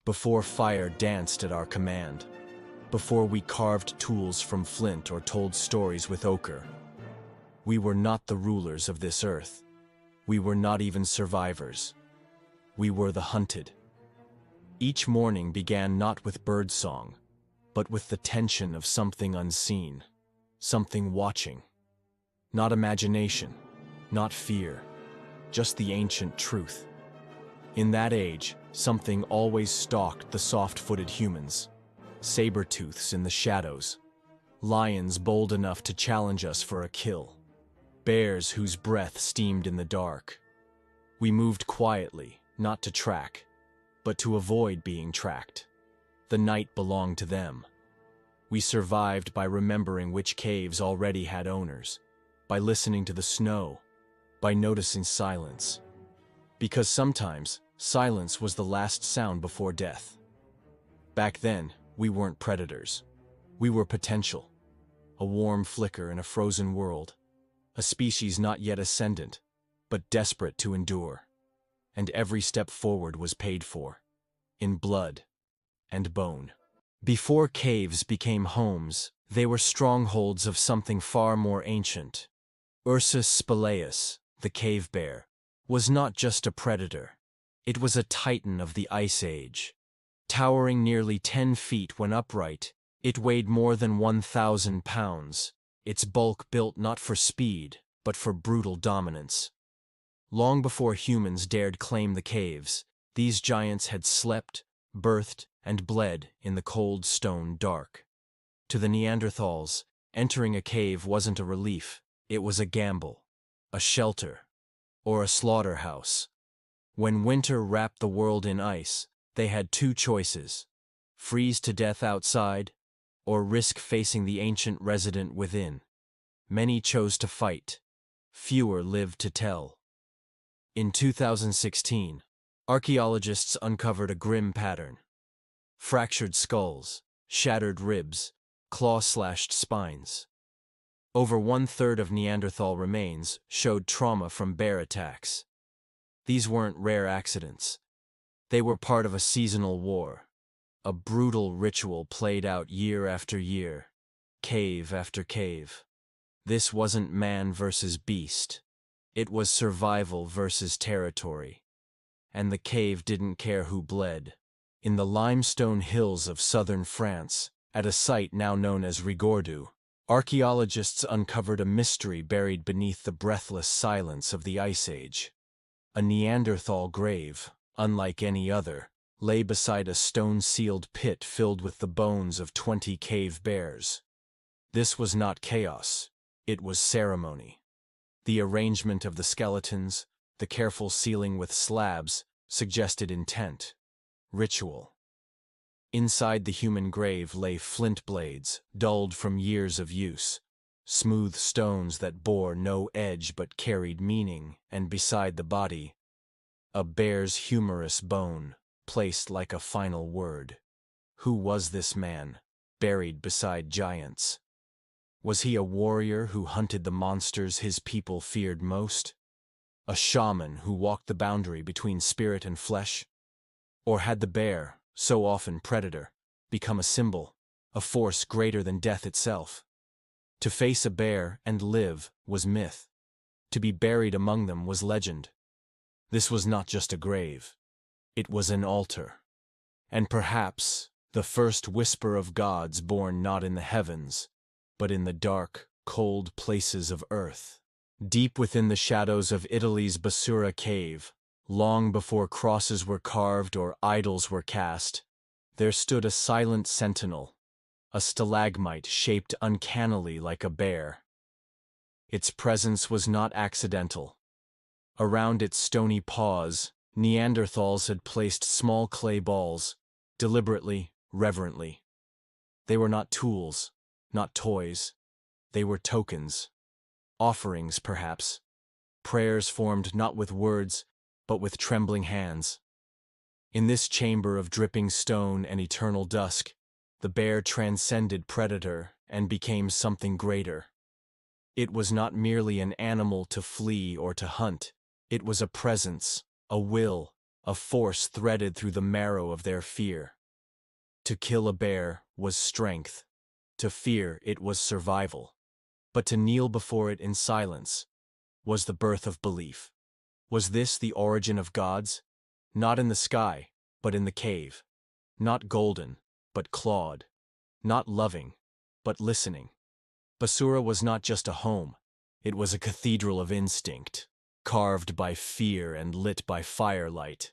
before fire danced at our command, before we carved tools from flint or told stories with ochre. We were not the rulers of this earth. We were not even survivors. We were the hunted. Each morning began not with birdsong, but with the tension of something unseen, something watching. Not imagination, not fear, just the ancient truth. In that age, something always stalked the soft-footed humans, saber-tooths in the shadows, lions bold enough to challenge us for a kill, bears whose breath steamed in the dark. We moved quietly, not to track, but to avoid being tracked. The night belonged to them. We survived by remembering which caves already had owners, by listening to the snow, by noticing silence. Because sometimes, silence was the last sound before death. Back then, we weren't predators. We were potential. A warm flicker in a frozen world. A species not yet ascendant, but desperate to endure. And every step forward was paid for, in blood and bone. Before caves became homes, they were strongholds of something far more ancient. Ursus spelaeus, the cave bear, was not just a predator. It was a titan of the Ice Age. Towering nearly 10 feet when upright, it weighed more than 1,000 pounds, its bulk built not for speed, but for brutal dominance. Long before humans dared claim the caves, these giants had slept, birthed, and bled in the cold stone dark. To the Neanderthals, entering a cave wasn't a relief, it was a gamble, a shelter, or a slaughterhouse. When winter wrapped the world in ice, they had two choices: freeze to death outside, or risk facing the ancient resident within. Many chose to fight. Fewer lived to tell. In 2016, archaeologists uncovered a grim pattern. Fractured skulls, shattered ribs, claw-slashed spines. Over 1/3 of Neanderthal remains showed trauma from bear attacks. These weren't rare accidents. They were part of a seasonal war, a brutal ritual played out year after year, cave after cave. This wasn't man versus beast. It was survival versus territory. And the cave didn't care who bled. In the limestone hills of southern France, at a site now known as Rigordou, archaeologists uncovered a mystery buried beneath the breathless silence of the Ice Age. A Neanderthal grave, unlike any other, lay beside a stone-sealed pit filled with the bones of 20 cave bears. This was not chaos, it was ceremony. The arrangement of the skeletons, the careful sealing with slabs, suggested intent, ritual. Inside the human grave lay flint blades, dulled from years of use, smooth stones that bore no edge but carried meaning, and beside the body, a bear's humerus bone, placed like a final word. Who was this man, buried beside giants? Was he a warrior who hunted the monsters his people feared most? A shaman who walked the boundary between spirit and flesh? Or had the bear, so often predator, become a symbol, a force greater than death itself? To face a bear and live was myth. To be buried among them was legend. This was not just a grave. It was an altar. And perhaps the first whisper of gods born not in the heavens, but in the dark, cold places of earth. Deep within the shadows of Italy's Basura cave, long before crosses were carved or idols were cast, there stood a silent sentinel, a stalagmite shaped uncannily like a bear. Its presence was not accidental. Around its stony paws, Neanderthals had placed small clay balls, deliberately, reverently. They were not tools, not toys. They were tokens. Offerings, perhaps. Prayers formed not with words, but with trembling hands. In this chamber of dripping stone and eternal dusk, the bear transcended predator and became something greater. It was not merely an animal to flee or to hunt. It was a presence, a will, a force threaded through the marrow of their fear. To kill a bear was strength. To fear it was survival. But to kneel before it in silence was the birth of belief. Was this the origin of gods? Not in the sky, but in the cave. Not golden, but clawed. Not loving, but listening. Basura was not just a home. It was a cathedral of instinct, carved by fear and lit by firelight.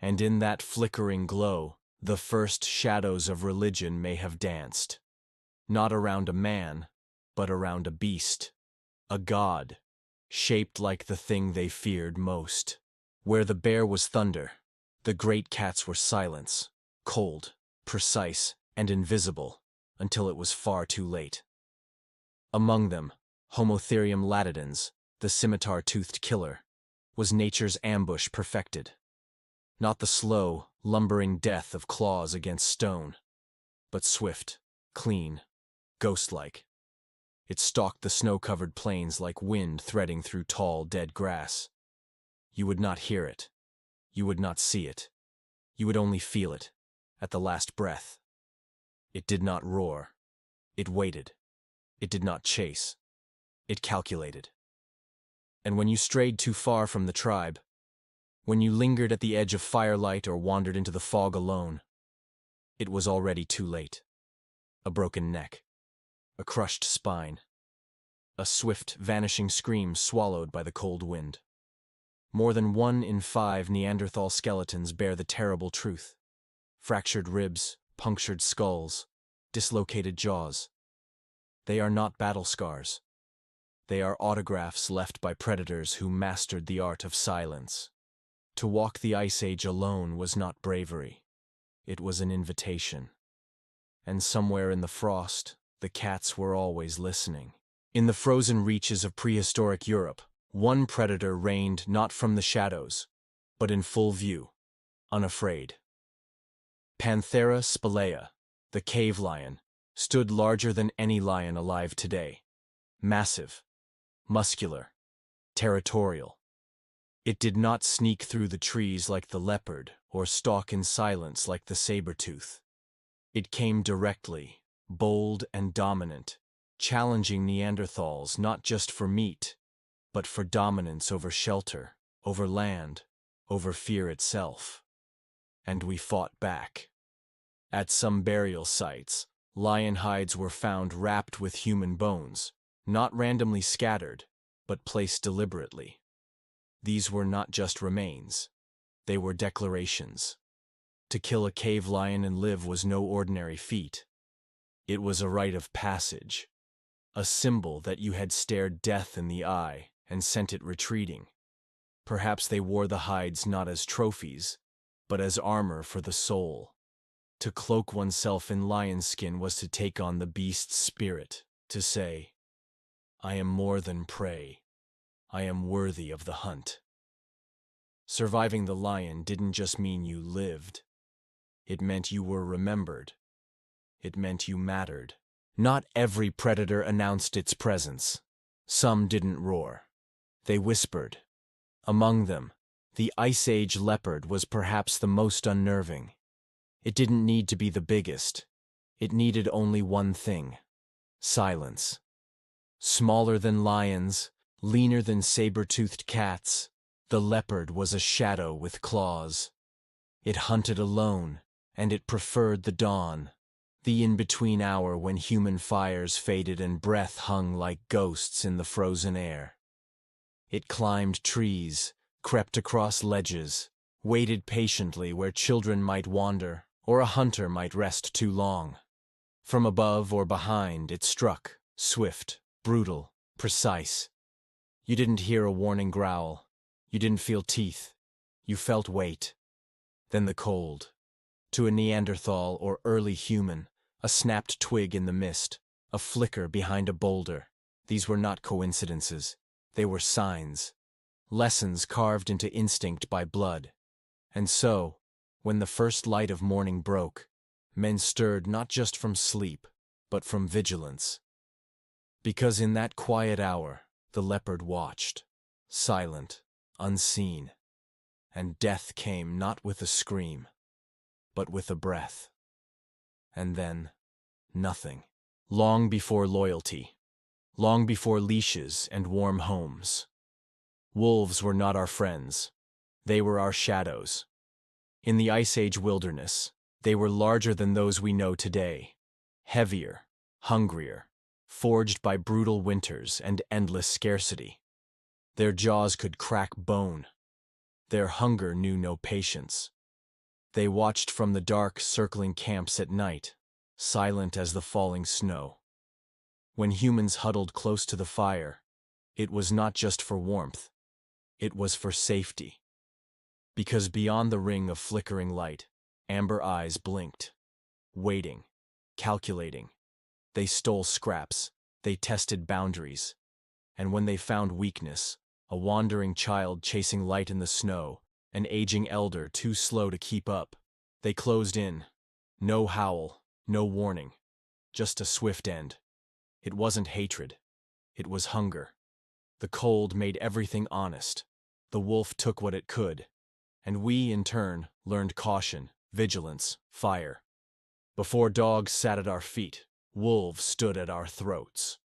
And in that flickering glow, the first shadows of religion may have danced. Not around a man, but around a beast. A god, shaped like the thing they feared most. Where the bear was thunder, the great cats were silence, cold, precise, and invisible, until it was far too late. Among them, Homo latidens, the scimitar-toothed killer, was nature's ambush perfected. Not the slow, lumbering death of claws against stone, but swift, clean, ghost-like. It stalked the snow-covered plains like wind threading through tall, dead grass. You would not hear it. You would not see it. You would only feel it, at the last breath. It did not roar. It waited. It did not chase. It calculated. And when you strayed too far from the tribe, when you lingered at the edge of firelight or wandered into the fog alone, it was already too late. A broken neck. A crushed spine. A swift, vanishing scream swallowed by the cold wind. More than 1 in 5 Neanderthal skeletons bear the terrible truth. Fractured ribs, punctured skulls, dislocated jaws. They are not battle scars. They are autographs left by predators who mastered the art of silence. To walk the Ice Age alone was not bravery. It was an invitation. And somewhere in the frost, the cats were always listening. In the frozen reaches of prehistoric Europe, one predator reigned not from the shadows, but in full view, unafraid. Panthera spelaea, the cave lion, stood larger than any lion alive today. Massive, muscular, territorial. It did not sneak through the trees like the leopard or stalk in silence like the saber-tooth. It came directly, bold and dominant, challenging Neanderthals not just for meat, but for dominance over shelter, over land, over fear itself. And we fought back. At some burial sites, lion hides were found wrapped with human bones, not randomly scattered, but placed deliberately. These were not just remains. They were declarations. To kill a cave lion and live was no ordinary feat. It was a rite of passage, a symbol that you had stared death in the eye and sent it retreating. Perhaps they wore the hides not as trophies, but as armor for the soul. To cloak oneself in lion skin was to take on the beast's spirit, to say, "I am more than prey. I am worthy of the hunt." Surviving the lion didn't just mean you lived. It meant you were remembered. It meant you mattered. Not every predator announced its presence. Some didn't roar. They whispered. Among them, the Ice Age leopard was perhaps the most unnerving. It didn't need to be the biggest. It needed only one thing: silence. Smaller than lions, leaner than saber-toothed cats, the leopard was a shadow with claws. It hunted alone, and it preferred the dawn, the in-between hour when human fires faded and breath hung like ghosts in the frozen air. It climbed trees, crept across ledges, waited patiently where children might wander or a hunter might rest too long. From above or behind it struck, swift, brutal, precise. You didn't hear a warning growl. You didn't feel teeth. You felt weight. Then the cold. To a Neanderthal or early human, a snapped twig in the mist, a flicker behind a boulder. These were not coincidences. They were signs. Lessons carved into instinct by blood. And so, when the first light of morning broke, men stirred not just from sleep, but from vigilance. Because in that quiet hour, the leopard watched, silent, unseen. And death came not with a scream, but with a breath. And then, nothing. Long before loyalty, long before leashes and warm homes. Wolves were not our friends. They were our shadows. In the Ice Age wilderness, they were larger than those we know today. Heavier, hungrier, forged by brutal winters and endless scarcity. Their jaws could crack bone. Their hunger knew no patience. They watched from the dark, circling camps at night, silent as the falling snow. When humans huddled close to the fire, it was not just for warmth, it was for safety. Because beyond the ring of flickering light, amber eyes blinked, waiting, calculating. They stole scraps, they tested boundaries, and when they found weakness, a wandering child chasing light in the snow, an aging elder too slow to keep up, they closed in. No howl, no warning, just a swift end. It wasn't hatred, it was hunger. The cold made everything honest. The wolf took what it could, and we, in turn, learned caution, vigilance, fire. Before dogs sat at our feet, wolves stood at our throats.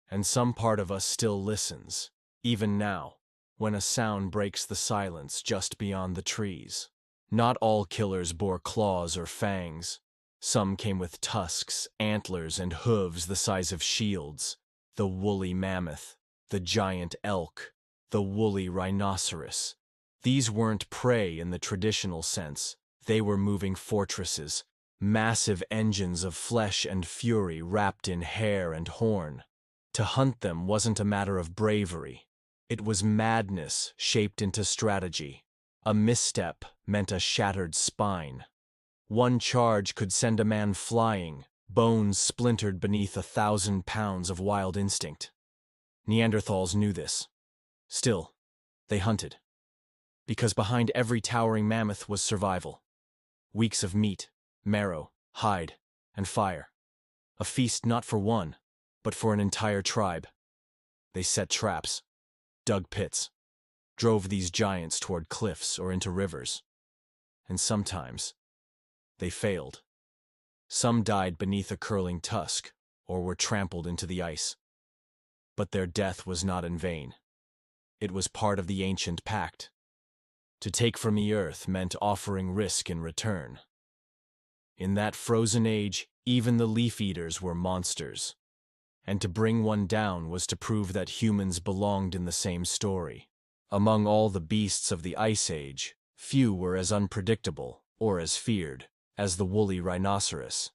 And some part of us still listens, even now, when a sound breaks the silence just beyond the trees. Not all killers bore claws or fangs. Some came with tusks, antlers, and hooves the size of shields. The woolly mammoth, the giant elk, the woolly rhinoceros. These weren't prey in the traditional sense. They were moving fortresses, massive engines of flesh and fury wrapped in hair and horn. To hunt them wasn't a matter of bravery. It was madness shaped into strategy. A misstep meant a shattered spine. One charge could send a man flying, bones splintered beneath 1,000 pounds of wild instinct. Neanderthals knew this. Still, they hunted. Because behind every towering mammoth was survival. Weeks of meat, marrow, hide, and fire. A feast not for one, but for an entire tribe. They set traps, dug pits, drove these giants toward cliffs or into rivers. And sometimes, they failed. Some died beneath a curling tusk, or were trampled into the ice. But their death was not in vain. It was part of the ancient pact. To take from the earth meant offering risk in return. In that frozen age, even the leaf-eaters were monsters. And to bring one down was to prove that humans belonged in the same story. Among all the beasts of the Ice Age, few were as unpredictable, or as feared, as the woolly rhinoceros.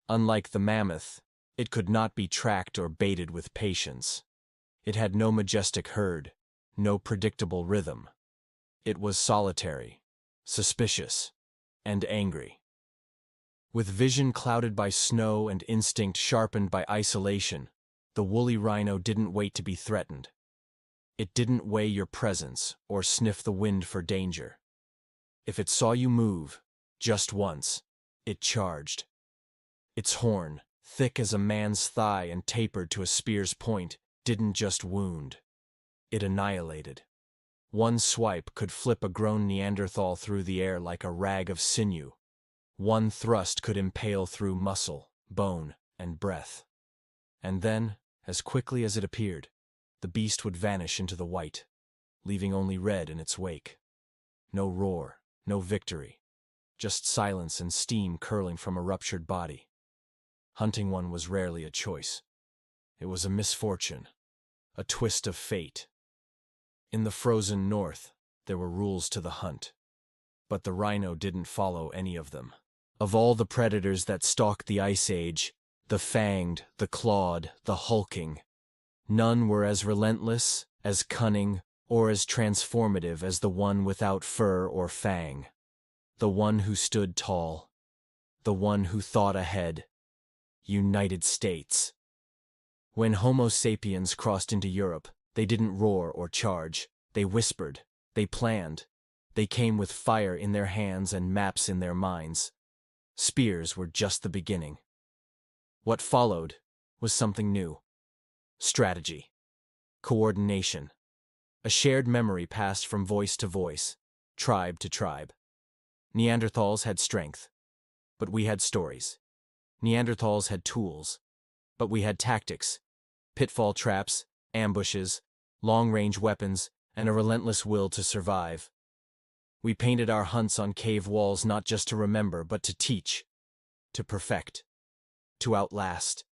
Unlike the mammoth, it could not be tracked or baited with patience. It had no majestic herd, no predictable rhythm. It was solitary, suspicious, and angry. With vision clouded by snow and instinct sharpened by isolation, the woolly rhino didn't wait to be threatened. It didn't weigh your presence or sniff the wind for danger. If it saw you move, just once, it charged. Its horn, thick as a man's thigh and tapered to a spear's point, didn't just wound. It annihilated. One swipe could flip a grown Neanderthal through the air like a rag of sinew. One thrust could impale through muscle, bone, and breath. And then, as quickly as it appeared, the beast would vanish into the white, leaving only red in its wake. No roar, no victory, just silence and steam curling from a ruptured body. Hunting one was rarely a choice. It was a misfortune, a twist of fate. In the frozen north, there were rules to the hunt, but the rhino didn't follow any of them. Of all the predators that stalked the Ice Age, the fanged, the clawed, the hulking, none were as relentless, as cunning, or as transformative as the one without fur or fang. The one who stood tall. The one who thought ahead. United States. When Homo sapiens crossed into Europe, they didn't roar or charge. They whispered. They planned. They came with fire in their hands and maps in their minds. Spears were just the beginning. What followed was something new. Strategy. Coordination. A shared memory passed from voice to voice. tribe to tribe. Neanderthals had strength, but we had stories. Neanderthals had tools, but we had tactics, pitfall traps, ambushes, long-range weapons, and a relentless will to survive. We painted our hunts on cave walls not just to remember, but to teach, to perfect, to outlast.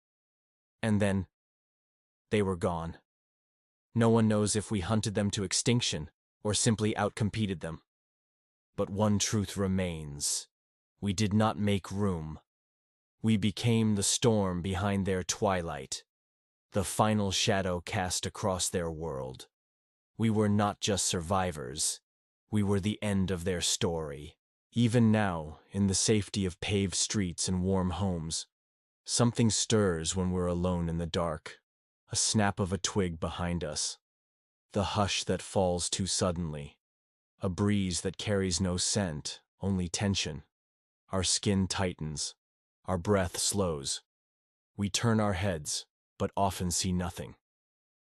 And then, they were gone. No one knows if we hunted them to extinction or simply outcompeted them. But one truth remains. We did not make room. We became the storm behind their twilight, the final shadow cast across their world. We were not just survivors. We were the end of their story. Even now, in the safety of paved streets and warm homes, something stirs when we're alone in the dark. A snap of a twig behind us. The hush that falls too suddenly. A breeze that carries no scent, only tension. Our skin tightens. Our breath slows. We turn our heads, but often see nothing.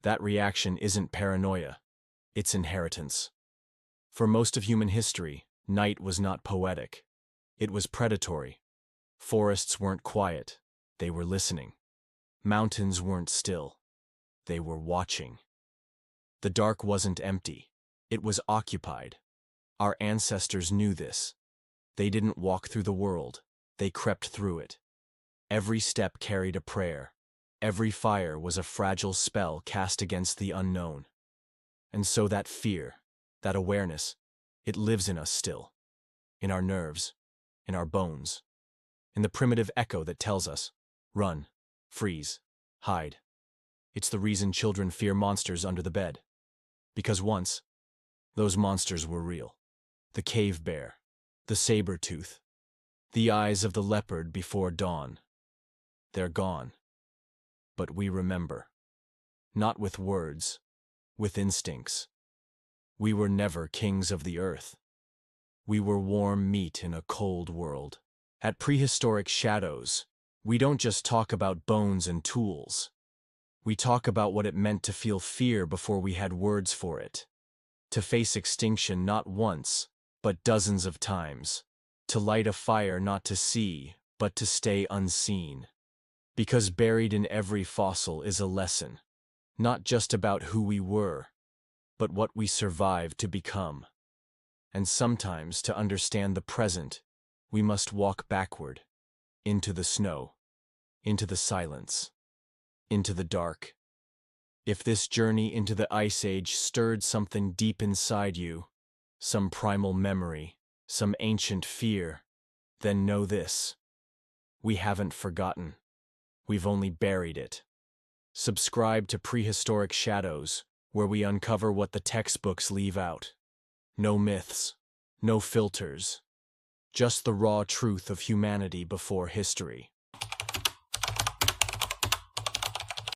That reaction isn't paranoia. It's inheritance. For most of human history, night was not poetic. It was predatory. Forests weren't quiet. They were listening. Mountains weren't still. They were watching. The dark wasn't empty. It was occupied. Our ancestors knew this. They didn't walk through the world. They crept through it. Every step carried a prayer. Every fire was a fragile spell cast against the unknown. And so that fear, that awareness, it lives in us still. In our nerves, in our bones, in the primitive echo that tells us, run, freeze, hide. It's the reason children fear monsters under the bed. Because once, those monsters were real. The cave bear, the saber-toothed, the eyes of the leopard before dawn. They're gone. But we remember. Not with words, with instincts. We were never kings of the earth. We were warm meat in a cold world. At Prehistoric Shadows, we don't just talk about bones and tools. We talk about what it meant to feel fear before we had words for it. To face extinction not once, but dozens of times. To light a fire not to see, but to stay unseen. Because buried in every fossil is a lesson. Not just about who we were, but what we survived to become. And sometimes, to understand the present, we must walk backward. Into the snow. Into the silence. Into the dark. If this journey into the Ice Age stirred something deep inside you, some primal memory, some ancient fear, then know this. We haven't forgotten. We've only buried it. Subscribe to Prehistoric Shadows, where we uncover what the textbooks leave out. No myths, no filters, just the raw truth of humanity before history.